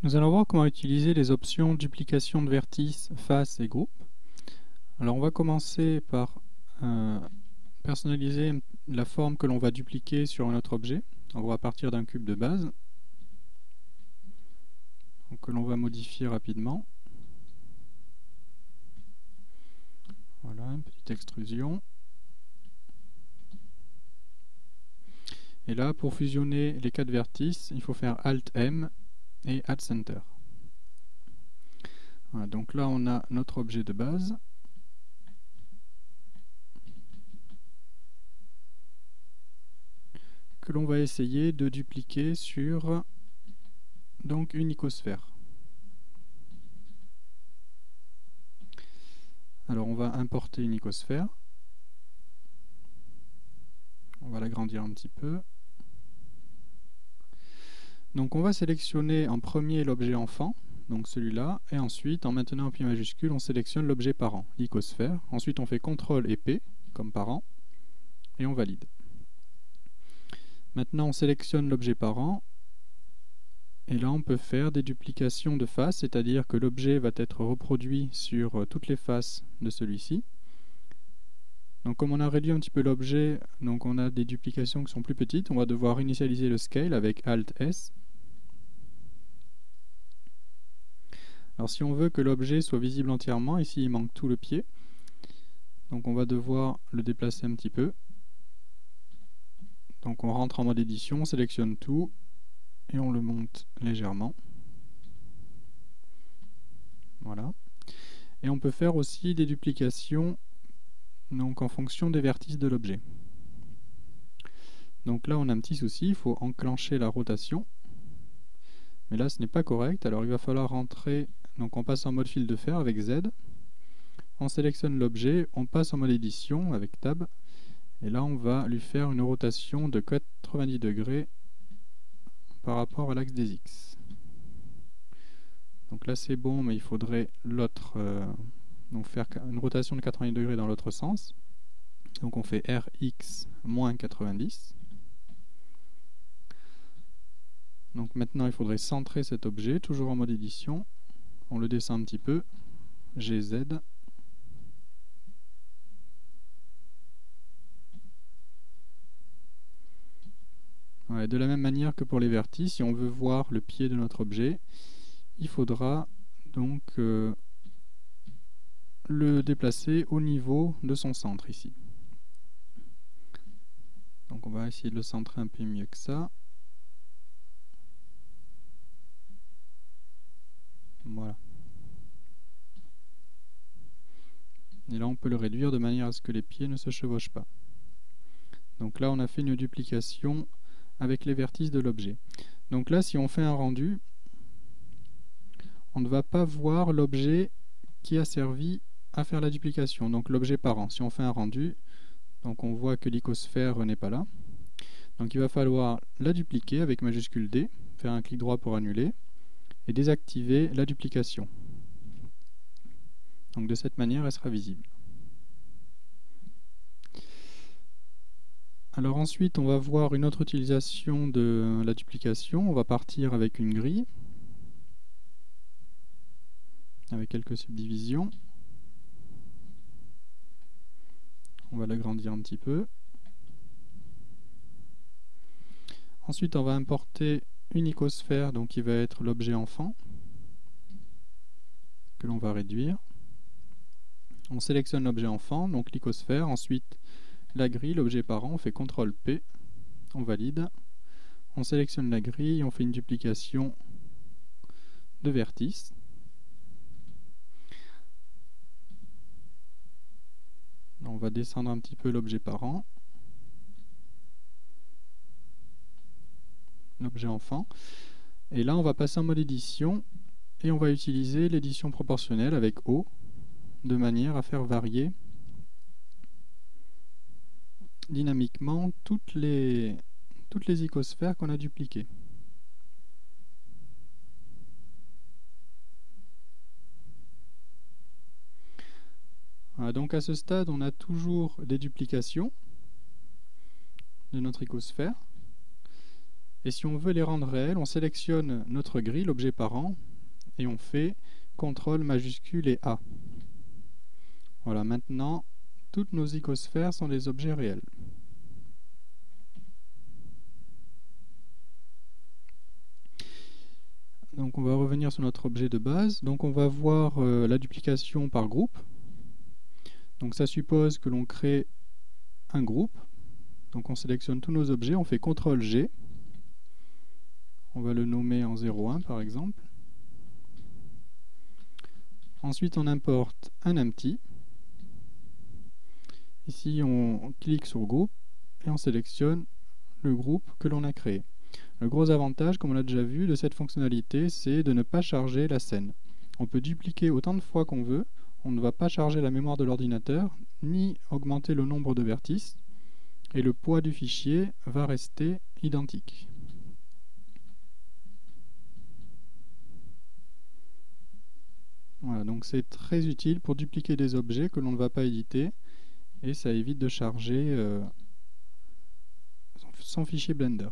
Nous allons voir comment utiliser les options duplication de vertices, face et groupe. Alors on va commencer par personnaliser la forme que l'on va dupliquer sur un autre objet. On va partir d'un cube de base que l'on va modifier rapidement. Voilà, une petite extrusion. Et là, pour fusionner les 4 vertices, il faut faire Alt-M et Add Center. Voilà, donc là, on a notre objet de base. Que l'on va essayer de dupliquer sur donc une icosphère. Alors on va importer une icosphère. On va l'agrandir un petit peu. Donc on va sélectionner en premier l'objet enfant, donc celui-là, et ensuite en maintenant un pied majuscule, on sélectionne l'objet parent, l'icosphère. Ensuite on fait CTRL et P comme parent, et on valide. Maintenant on sélectionne l'objet parent, et là on peut faire des duplications de faces, c'est-à-dire que l'objet va être reproduit sur toutes les faces de celui-ci. Donc comme on a réduit un petit peu l'objet, donc on a des duplications qui sont plus petites, on va devoir initialiser le scale avec Alt-S. Alors si on veut que l'objet soit visible entièrement, ici il manque tout le pied, donc on va devoir le déplacer un petit peu. Donc on rentre en mode édition, on sélectionne tout et on le monte légèrement. Voilà. Et on peut faire aussi des duplications donc en fonction des vertices de l'objet. Donc là on a un petit souci, il faut enclencher la rotation. Mais là ce n'est pas correct, alors il va falloir rentrer, donc on passe en mode fil de fer avec Z. On sélectionne l'objet, on passe en mode édition avec Tab. Et là on va lui faire une rotation de 90 degrés par rapport à l'axe des X. Donc là c'est bon, mais il faudrait l'autre, donc faire une rotation de 90 degrés dans l'autre sens. Donc on fait Rx moins 90. Donc maintenant il faudrait centrer cet objet, toujours en mode édition. On le descend un petit peu, GZ. Ouais, de la même manière que pour les vertices, si on veut voir le pied de notre objet, il faudra donc le déplacer au niveau de son centre ici. Donc on va essayer de le centrer un peu mieux que ça. Voilà. Et là on peut le réduire de manière à ce que les pieds ne se chevauchent pas. Donc là on a fait une duplication avec les vertices de l'objet. Donc là si on fait un rendu, on ne va pas voir l'objet qui a servi à faire la duplication, donc l'objet parent. Si on fait un rendu, donc on voit que l'icosphère n'est pas là. Donc il va falloir la dupliquer avec majuscule D, faire un clic droit pour annuler, et désactiver la duplication. Donc de cette manière, elle sera visible. Alors ensuite, on va voir une autre utilisation de la duplication. On va partir avec une grille, avec quelques subdivisions. On va l'agrandir un petit peu. Ensuite, on va importer une icosphère, donc qui va être l'objet enfant, que l'on va réduire. On sélectionne l'objet enfant, donc l'icosphère. Ensuite, la grille, l'objet parent, on fait CTRL P, on valide. On sélectionne la grille, on fait une duplication de vertices. On va descendre un petit peu l'objet parent, l'objet enfant. Et là, on va passer en mode édition et on va utiliser l'édition proportionnelle avec O de manière à faire varier dynamiquement toutes les icosphères qu'on a dupliquées. Voilà, donc à ce stade, on a toujours des duplications de notre icosphère. Et si on veut les rendre réels, on sélectionne notre grille, l'objet parent, et on fait CTRL majuscule et A. Voilà, maintenant, toutes nos icosphères sont des objets réels. Donc on va revenir sur notre objet de base. Donc on va voir la duplication par groupe. Donc ça suppose que l'on crée un groupe. Donc on sélectionne tous nos objets, on fait CTRL G. On va le nommer en 01 par exemple. Ensuite on importe un empty. Ici on clique sur groupe et on sélectionne le groupe que l'on a créé. Le gros avantage, comme on l'a déjà vu, de cette fonctionnalité, c'est de ne pas charger la scène. On peut dupliquer autant de fois qu'on veut, on ne va pas charger la mémoire de l'ordinateur, ni augmenter le nombre de vertices, et le poids du fichier va rester identique. Voilà, donc c'est très utile pour dupliquer des objets que l'on ne va pas éditer, et ça évite de charger son fichier Blender.